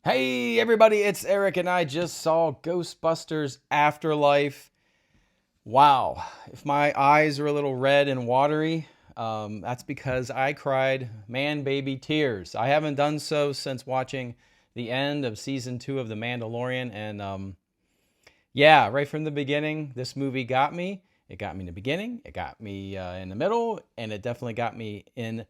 Hey everybody, it's Eric and I just saw Ghostbusters Afterlife. Wow, if my eyes are a little red and watery, that's because I cried man baby tears. I haven't done so since watching the end of season 2 of The Mandalorian, and yeah, right from the beginning, this movie got me. It got me in the beginning, it got me in the middle, and it definitely got me in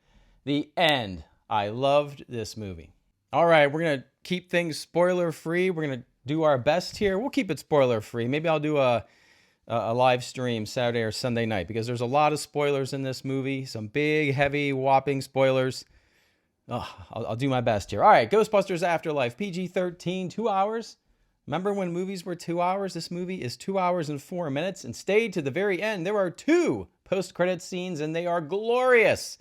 the end. I loved this movie. All right, we're going to keep things spoiler free. We're going to do our best here. We'll keep it spoiler free. Maybe I'll do a live stream Saturday or Sunday night because there's a lot of spoilers in this movie. Some big, heavy, whopping spoilers. Oh, I'll do my best here. All right, Ghostbusters Afterlife, PG-13, 2 hours. Remember when movies were 2 hours? This movie is 2 hours and 4 minutes and stayed to the very end. There are two post-credit scenes and they are glorious.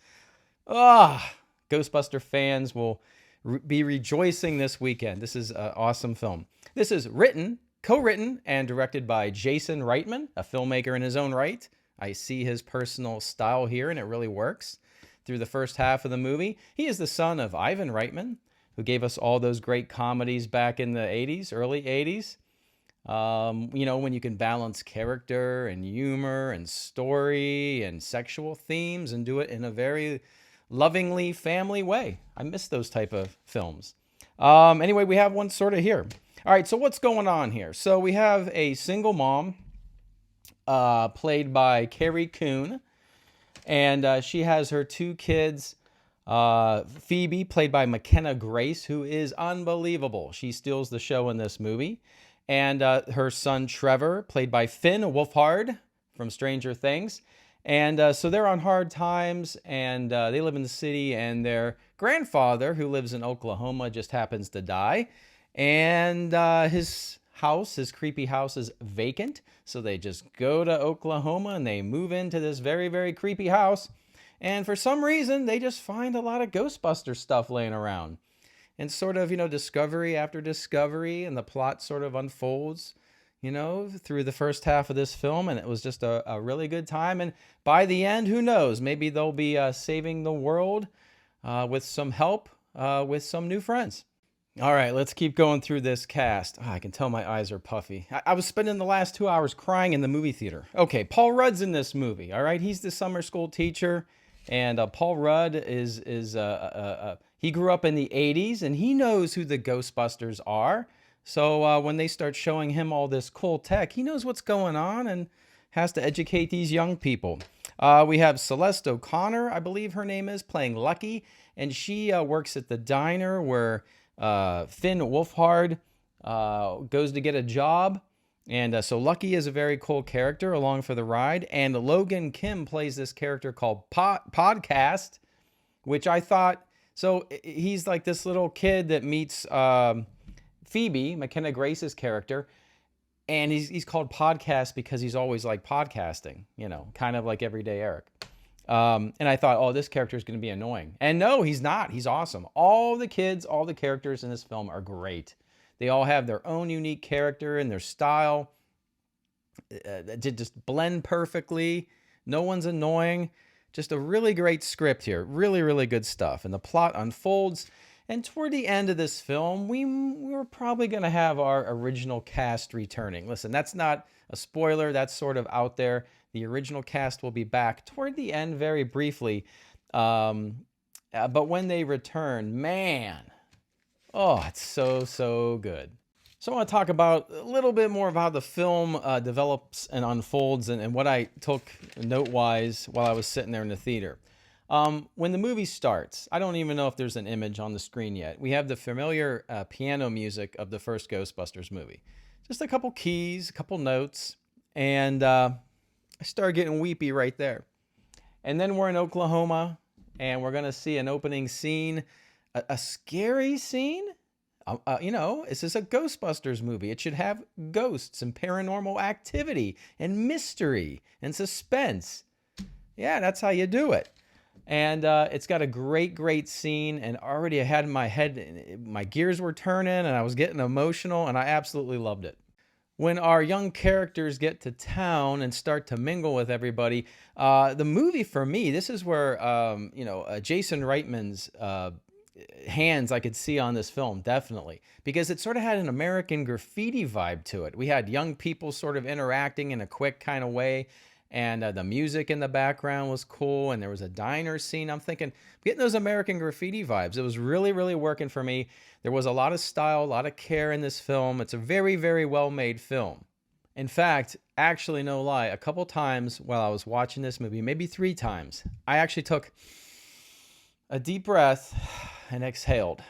Ah, Ghostbuster fans will be rejoicing this weekend. This is an awesome film. This is written, co-written, and directed by Jason Reitman, a filmmaker in his own right. I see his personal style here, and it really works. Through the first half of the movie, he is the son of Ivan Reitman, who gave us all those great comedies back in the 80s, early 80s. When you can balance character and humor and story and sexual themes and do it in a very lovingly family way. I miss those type of films. Anyway, we have one sort of here. All right, so what's going on here? So we have a single mom played by Carrie Coon, and she has her two kids. Phoebe, played by McKenna Grace, who is unbelievable. She steals the show in this movie. And her son Trevor, played by Finn Wolfhard from Stranger Things. And so they're on hard times, and they live in the city, and their grandfather, who lives in Oklahoma, just happens to die. And his house, his creepy house, is vacant. So they just go to Oklahoma, and they move into this very, very creepy house. And for some reason, they just find a lot of Ghostbuster stuff laying around. And sort of, discovery after discovery, and the plot sort of unfolds through the first half of this film, and it was just a really good time. And by the end, who knows? Maybe they'll be saving the world with some help with some new friends. All right, let's keep going through this cast. I can tell my eyes are puffy. I was spending the last 2 hours crying in the movie theater. Okay, Paul Rudd's in this movie, all right? He's the summer school teacher, and Paul Rudd is he grew up in the 80s, and he knows who the Ghostbusters are. So when they start showing him all this cool tech, he knows what's going on and has to educate these young people. We have Celeste O'Connor, I believe her name is, playing Lucky. And she works at the diner where Finn Wolfhard goes to get a job. And so Lucky is a very cool character along for the ride. And Logan Kim plays this character called Podcast, which I thought... So he's like this little kid that meets... Phoebe, McKenna Grace's character, and he's called Podcast because he's always like podcasting, kind of like Everyday Eric. And I thought, oh, this character is going to be annoying. And no, he's not. He's awesome. All the kids, all the characters in this film are great. They all have their own unique character and their style. That just blend perfectly. No one's annoying. Just a really great script here. Really, really good stuff. And the plot unfolds. And toward the end of this film, we were probably going to have our original cast returning. Listen, that's not a spoiler. That's sort of out there. The original cast will be back toward the end very briefly. But when they return, man, oh, it's so, so good. So I want to talk about a little bit more of how the film develops and unfolds and what I took note-wise while I was sitting there in the theater. When the movie starts, I don't even know if there's an image on the screen yet. We have the familiar piano music of the first Ghostbusters movie. Just a couple keys, a couple notes, and I started getting weepy right there. And then we're in Oklahoma, and we're going to see an opening scene, a scary scene. This is a Ghostbusters movie. It should have ghosts and paranormal activity and mystery and suspense. Yeah, that's how you do it. And it's got a great, great scene, and already I had in my head, my gears were turning, and I was getting emotional, and I absolutely loved it. When our young characters get to town and start to mingle with everybody, the movie for me, this is where, Jason Reitman's hands I could see on this film, definitely, because it sort of had an American Graffiti vibe to it. We had young people sort of interacting in a quick kind of way, and the music in the background was cool, and there was a diner scene. I'm thinking, getting those American Graffiti vibes. It was really, really working for me. There was a lot of style, a lot of care in this film. It's a very, very well-made film. In fact, actually, no lie, a couple times while I was watching this movie, maybe 3 times, I actually took a deep breath and exhaled.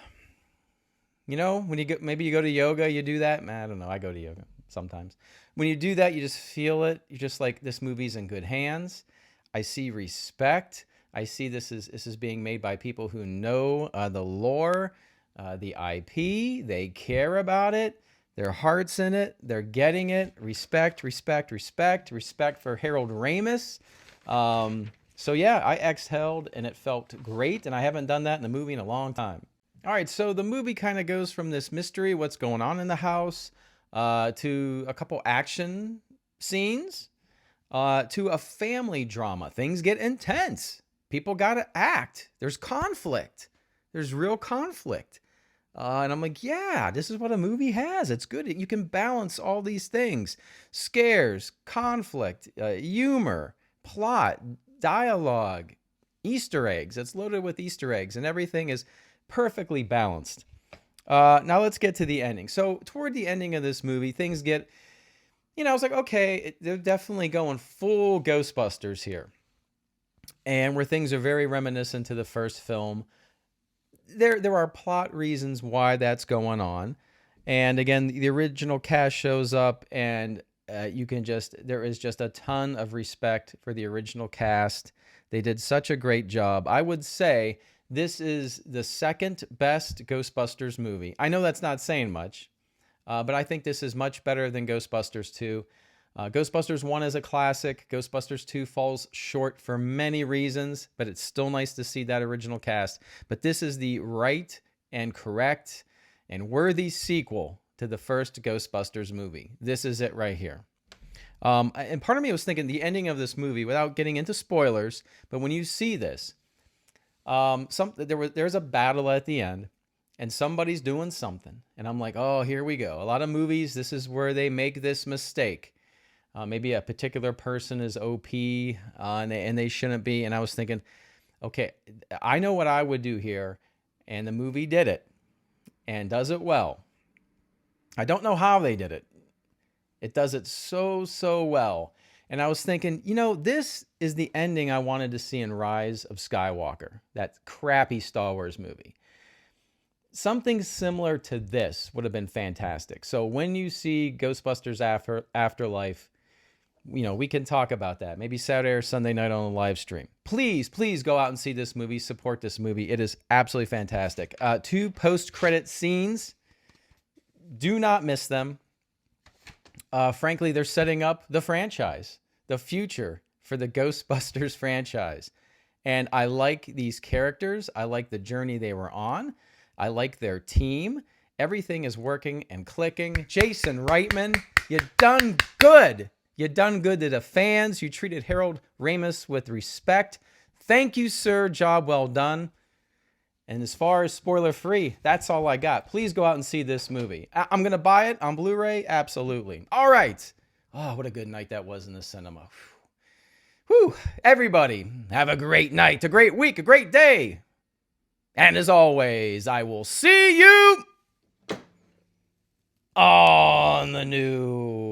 You know, when you go, maybe you go to yoga, you do that. I don't know. I go to yoga sometimes. When you do that, you just feel it. You're just like, this movie's in good hands. I see respect. I see this is being made by people who know the lore, the IP. They care about it. Their heart's in it. They're getting it. Respect, respect, respect, respect for Harold Ramis. So yeah, I exhaled and it felt great. And I haven't done that in a movie in a long time. All right, so the movie kind of goes from this mystery, what's going on in the house, to a couple action scenes, to a family drama. Things get intense. People got to act. There's conflict. There's real conflict. And I'm like, yeah, this is what a movie has. It's good. You can balance all these things. Scares, conflict, humor, plot, dialogue, Easter eggs. It's loaded with Easter eggs, and everything is perfectly balanced. Now let's get to the ending. So toward the ending of this movie, things get, I was like, okay, they're definitely going full Ghostbusters here. And where things are very reminiscent to the first film. There are plot reasons why that's going on. And again, the original cast shows up, and there is just a ton of respect for the original cast. They did such a great job. I would say this is the second best Ghostbusters movie. I know that's not saying much, but I think this is much better than Ghostbusters 2. Ghostbusters 1 is a classic. Ghostbusters 2 falls short for many reasons, but it's still nice to see that original cast. But this is the right and correct and worthy sequel to the first Ghostbusters movie. This is it right here. And part of me was thinking the ending of this movie, without getting into spoilers, but when you see this, there's a battle at the end, and somebody's doing something, and I'm like, oh, here we go. A lot of movies, this is where they make this mistake. Maybe a particular person is OP, and they shouldn't be. And I was thinking, okay, I know what I would do here, and the movie did it, and does it well. I don't know how they did it. It does it so, so well. And I was thinking, this is the ending I wanted to see in Rise of Skywalker, that crappy Star Wars movie. Something similar to this would have been fantastic. So when you see Ghostbusters Afterlife, we can talk about that. Maybe Saturday or Sunday night on the live stream. Please, please go out and see this movie. Support this movie. It is absolutely fantastic. 2 post-credit scenes. Do not miss them. Frankly, they're setting up the franchise, the future for the Ghostbusters franchise. And I like these characters. I like the journey they were on. I like their team. Everything is working and clicking. Jason Reitman, you done good. You done good to the fans. You treated Harold Ramis with respect. Thank you, sir. Job well done. And as far as spoiler-free, that's all I got. Please go out and see this movie. I'm going to buy it on Blu-ray. Absolutely. All right. Oh, what a good night that was in the cinema. Whew. Everybody, have a great night, a great week, a great day. And as always, I will see you on the news.